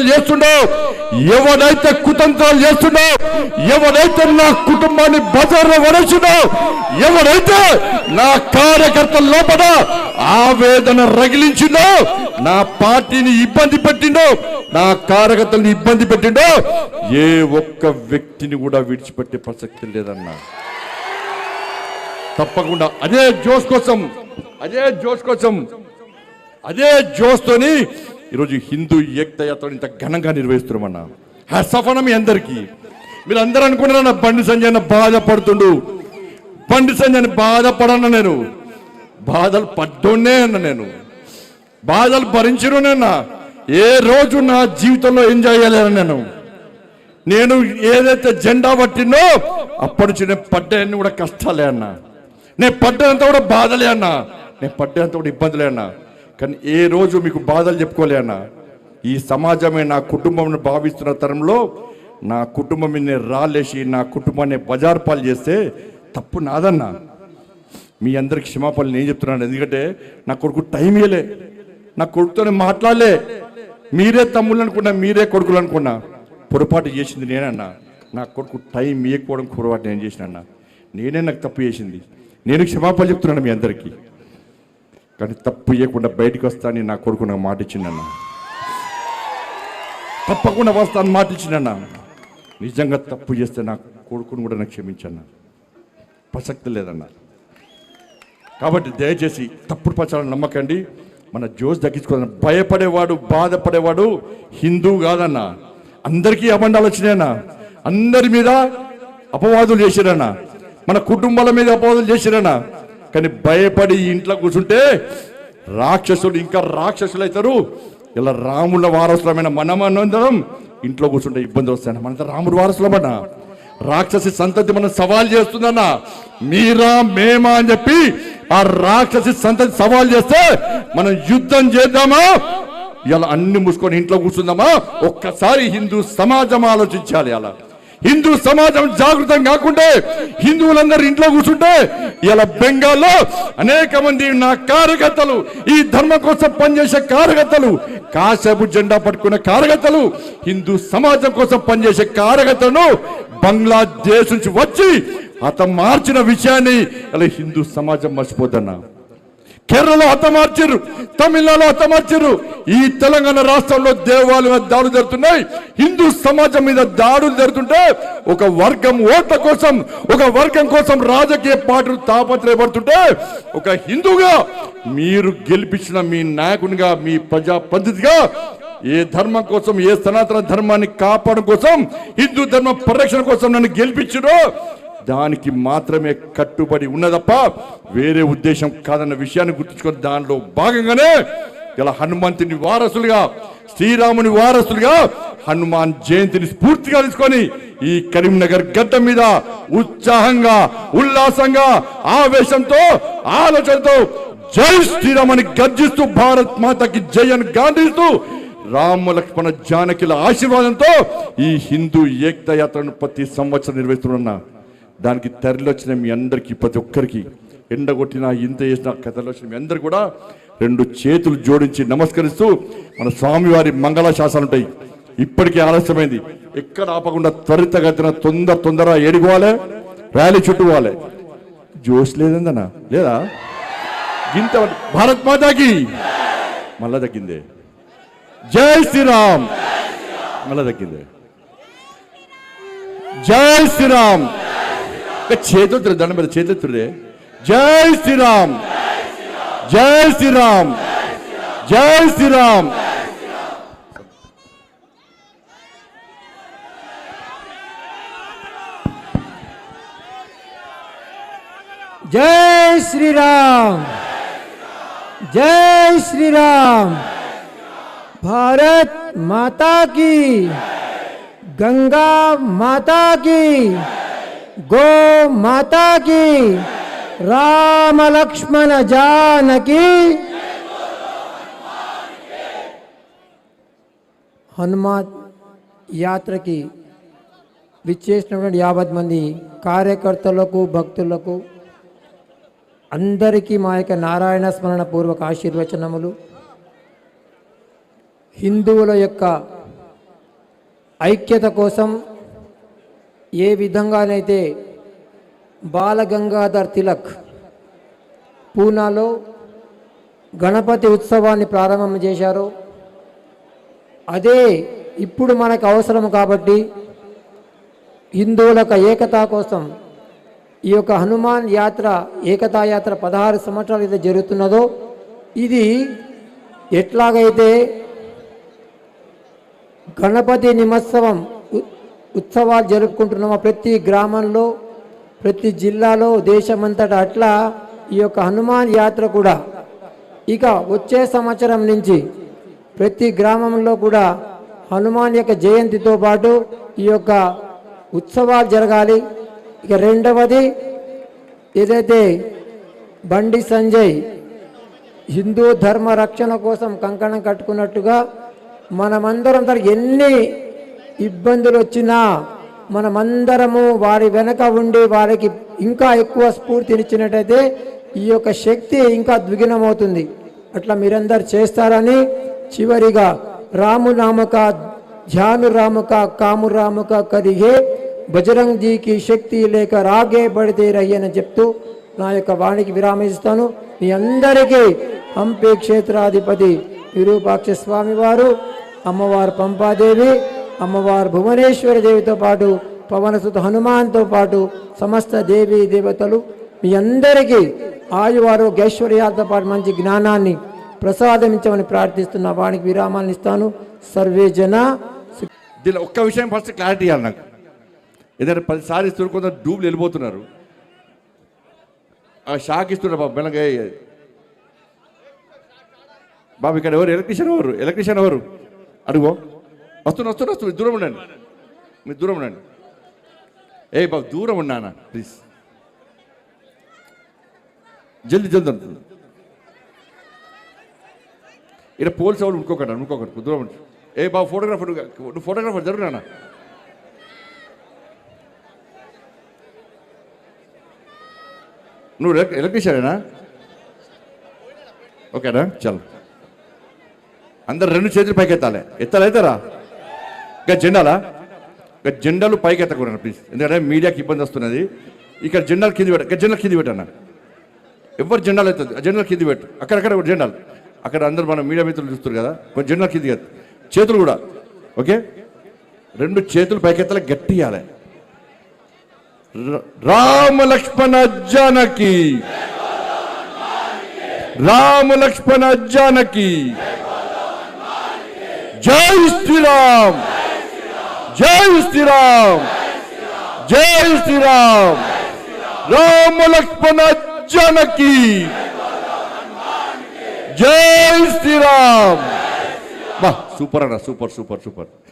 కుతంత్రాలు చేస్తుండో, ఎవరైతే కుతంత్రాలు చేస్తుండో, ఎవరైతే నా కుటుంబాన్ని బజార్లో వడచుండో, ఎవరైతే నా కార్యకర్తల లోపల ఆవేదన రగిలించిండో, నా పార్టీని ఇబ్బంది పెట్టిండో, నా కార్యకర్తలను ఇబ్బంది పెట్టిండో, ఏ ఒక్క వ్యక్తిని కూడా విడిచిపెట్టే ప్రసక్తి లేదన్నా. తప్పకుండా అదే జోస్తోని ఈరోజు హిందూ ఏకతా యాత్ర ఇంత ఘనంగా నిర్వహిస్తున్నామన్నా. సఫన మీ అందరికీ. మీరు అందరూ అనుకున్నారన్న బండి సంజయ్ బాధపడుతుండు. బండి సంజయ్ బాధపడన్నా, నేను బాధలు పడ్డోనే అన్న, నేను బాధలు భరించినన్నా. ఏ రోజు నా జీవితంలో ఎంజాయ్ చేయలేను. నేను ఏదైతే జెండా పట్టినో అప్పటి నుంచి నేను పడ్డాయన్ని కూడా కష్టాలే అన్నా, నేను పడ్డంత కూడా బాధలే అన్నా, నేను పడ్డంత కూడా ఇబ్బందులే అన్నా. కానీ ఏ రోజు మీకు బాధలు చెప్పుకోలే అన్నా. ఈ సమాజమే నా కుటుంబం భావిస్తున్న తరంలో నా కుటుంబం మీద రాలేసి నా కుటుంబాన్ని బజార్ పాలు చేస్తే తప్పు నాదన్నా. మీ అందరికి క్షమాపణలు నేను చెప్తున్నాను. ఎందుకంటే నా కొడుకు టైం ఇవ్వలే, నా కొడుకుతోనే మాట్లాడలే. మీరే తమ్ముళ్ళు అనుకున్నా, మీరే కొడుకులు అనుకున్నా. పొరపాటు చేసింది నేనన్నా. నా కొడుకు టైం ఇవ్వకపోవడం పొరపాటు నేను చేసినన్నా. నేనే నాకు తప్పు చేసింది. నేను క్షమాపణ చెప్తున్నాను మీ అందరికీ. కానీ తప్పు ఇవ్వకుండా బయటకు వస్తానని నా కొడుకు నాకు మాట ఇచ్చిందన్నా. తప్పకుండా వస్తాను మాట ఇచ్చిందన్నా. నిజంగా తప్పు చేస్తే నా కొడుకును కూడా నాకు క్షమించన్నా. ప్రసక్తి లేదన్నా. కాబట్టి దయచేసి తప్పుడు ప్రచారం నమ్మకండి. మన జోష్ దక్కించుకోవాలన్న. భయపడేవాడు, బాధపడేవాడు హిందూ కాదన్నా. అందరికీ అబండాలు వచ్చినాయన్నా. అందరి మీద అపవాదులు చేసిరన్నా. మన కుటుంబాల మీద అపవాదులు చేసిరన్నా. కానీ భయపడి ఇంట్లో కూర్చుంటే రాక్షసులు ఇంకా రాక్షసులు అవుతారు. ఇలా రాముల వారసులమైన మనమందరం ఇంట్లో కూర్చుంటే ఇబ్బంది వస్తాయన్న. మనంతా రాముడు వారసులమన్నా. రాక్షసి సంతతి మనం సవాల్ చేస్తుందన్నా. మీరా మేమా అని చెప్పి ఆ రాక్షసి సంతతి సవాల్ చేస్తే మనం యుద్ధం చేద్దామా, ఇలా అన్ని మూసుకొని ఇంట్లో కూర్చుందామా? ఒక్కసారి హిందూ సమాజం ఆలోచించాలి. అలా హిందూ సమాజం జాగృతం కాకుంటే, హిందువులందరూ ఇంట్లో కూర్చుంటే, ఇలా బెంగాల్లో అనేక మంది నా కార్యకర్తలు, ఈ ధర్మం కోసం పనిచేసే కార్యకర్తలు, కాసేపు జెండా పట్టుకునే కార్యకర్తలు, హిందూ సమాజం కోసం పనిచేసే కార్యకర్తలను బంగ్లాదేశ్ నుంచి వచ్చి హతమార్చిన విషయాన్ని ఇలా హిందూ సమాజం మర్చిపోద్దన్నా. కేరళలో హతమార్చారు, తమిళనాడులో హతమార్చారు. ఈ తెలంగాణ రాష్ట్రంలో దేవాలయం మీద దాడులు జరుగుతున్నాయి. హిందూ సమాజం మీద దాడులు జరుగుతుంటే ఒక వర్గం ఓట్ల కోసం, ఒక వర్గం కోసం రాజకీయ పార్టీలు తాపత్రయపడుతుంటే, ఒక హిందూగా మీరు గెలిపించిన మీ నాయకునిగా, మీ ప్రజా పద్ధతిగా ఏ ధర్మం కోసం, ఏ సనాతన ధర్మాన్ని కాపాడడం కోసం, హిందూ ధర్మ పరిరక్షణ కోసం నన్ను గెలిపించారో దానికి మాత్రమే కట్టుబడి ఉన్నదప్ప వేరే ఉద్దేశం కాదన్న విషయాన్ని గుర్తుంచుకొని దానిలో భాగంగానే ఇలా హనుమంతుని వారసులుగా, శ్రీరాముని వారసులుగా హనుమాన్ జయంతిని స్ఫూర్తిగా తీసుకొని ఈ కరీంనగర్ గడ్డ మీద ఉత్సాహంగా, ఉల్లాసంగా, ఆవేశంతో, ఆలోచనతో జై శ్రీరామ్ అని గర్జిస్తూ, భారత్ మాతకి జై అని గాంధిస్తూ, రామ లక్ష్మణ జానకిల ఆశీర్వాదంతో ఈ హిందూ ఏకతా యాత్రను ప్రతి సంవత్సరం నిర్వహిస్తున్నా. దానికి తరలివచ్చిన మీ అందరికీ, ప్రతి ఒక్కరికి, ఎండగొట్టిన ఇంత చేసిన కథలు వచ్చిన మీ అందరు కూడా 2 చేతులు జోడించి నమస్కరిస్తూ, మన స్వామివారి మంగళ శాసనాలు ఉంటాయి. ఇప్పటికీ ఆలస్యమైంది. ఎక్కడ ఆపకుండా త్వరితగతిన తొందర ఏడుకోవాలి, ర్యాలీ చుట్టుకోవాలి. జోష్ లేదన్నా, లేదా గింత భారత్ మాతాకి మళ్ళా తగ్గిందే. జై శ్రీరామ్ మళ్ళా తగ్గిందే. జై శ్రీరామ్. చేతులు దండం మీద చేతులే. జై శ్రీరామ్, జై శ్రీరామ్, జై శ్రీరామ్. जय श्री राम, जय श्री राम। भारत माता की, गंगा माता की, गो माता की, राम लक्ष्मण जानकी। హనుమాన్ యాత్రకి విచ్చేసినటువంటి 50 మంది కార్యకర్తలకు, భక్తులకు అందరికీ మా యొక్క నారాయణ స్మరణ పూర్వక ఆశీర్వచనములు. హిందువుల యొక్క ఐక్యత కోసం ఏ విధంగానైతే బాలగంగాధర్ తిలక్ పూనాలో గణపతి ఉత్సవాన్ని ప్రారంభం చేశారో అదే ఇప్పుడు మనకు అవసరం కాబట్టి హిందువుల ఏకతా కోసం ఈ యొక్క హనుమాన్ యాత్ర ఏకతా యాత్ర 16 సంవత్సరాలు అయితే జరుగుతున్నదో ఇది ఎట్లాగైతే గణపతి నిమోత్సవం ఉత్సవాలు జరుపుకుంటున్నామో ప్రతి గ్రామంలో ప్రతి జిల్లాలో దేశమంతటా అట్లా ఈ యొక్క హనుమాన్ యాత్ర కూడా ఇక వచ్చే సంవత్సరం నుంచి ప్రతి గ్రామంలో కూడా హనుమాన్ యొక్క జయంతితో పాటు ఈ యొక్క ఉత్సవాలు జరగాలి. ఇక రెండవది ఏదైతే బండి సంజయ్ హిందూ ధర్మ రక్షణ కోసం కంకణం కట్టుకున్నట్టుగా మనమందరం ఎన్ని ఇబ్బందులు వచ్చినా మనమందరము వారి వెనక ఉండి వారికి ఇంకా ఎక్కువ స్ఫూర్తినిచ్చినట్టయితే ఈ యొక్క శక్తి ఇంకా ద్విగుణమవుతుంది. అట్లా మీరందరు చేస్తారని చివరిగా రామునామక ధ్యాను రామక కాము రామక కరిగే బజరంగ్ జీకి శక్తి లేక రాగే బడితే రయ్యని చెప్తూ నా యొక్క వాణికి విరామిస్తాను. మీ అందరికీ హంపి క్షేత్రాధిపతి విరూపాక్ష స్వామి వారు, అమ్మవారు పంపాదేవి, అమ్మవారు భువనేశ్వరి దేవితో పాటు పవనసుత హనుమాన్తో పాటు సమస్త దేవీ దేవతలు మీ అందరికీ ఆయువారోగ్య ఐశ్వర్యాలతో పాటు మంచి జ్ఞానాన్ని ప్రసాదించమని ప్రార్థిస్తున్న వానికి విరామాన్ని ఇస్తాను. సర్వే జన దీనిలో ఒక్క విషయం ఫస్ట్ క్లారిటీ ఇవ్వాలి నాకు. ఏదైనా 10 సార్లు ఇస్తున్నారు, కొందరు డూబ్లు వెళ్ళిపోతున్నారు. ఆ షాక్ ఇస్తున్నారు బాబు మెల్లగా. బాబు ఇక్కడ ఎవరు ఎలక్ట్రీషియన్ ఎవరు అడుగో. వస్తున్నారు దూరం ఉండండి, మీరు దూరం ఉండండి. ఏ బాబు దూరం ఉన్నానా ప్లీజ్, జల్దీ అంటుంది. ఇక్కడ పోలీసు వాళ్ళు ఇంకొకటి దూరం ఉంటుంది. ఏ బాబు నువ్వు ఫోటోగ్రాఫర్ జరుగునా? నువ్వు ఎలక్ట్రీషియనేనా? ఓకేనా, చల్. అందరు 2 చేతులు పైకి ఎత్తాలైతారా? ఇంకా జెండాలు పైకి ఎత్తకూడదు ప్లీజ్, ఎందుకంటే మీడియాకి ఇబ్బంది వస్తున్నది. ఇక్కడ జెండాలు కింది పెట్టన్నా. ఎవరు జెండాలు అవుతుంది, ఆ జెండాలు కింది పెట్టు. అక్కడక్కడ జెండాలు అక్కడ అందరూ మన మీడియా మిత్రులు చూస్తారు కదా, కొంచెం జెండాలు కింది కదా. చేతులు కూడా ఓకే, 2 చేతులు పైకెత్తాలి, గట్టి ఇవ్వాలి. రామ లక్ష్మణ జానకి, రామ లక్ష్మణ జానకి, జై శ్రీరామ్, జై శ్రీరామ్, జై శ్రీరామ్, రామ లక్ష్మణ జానకి, జై శ్రీరామ్. బా సూపర్ అన్న, సూపర్.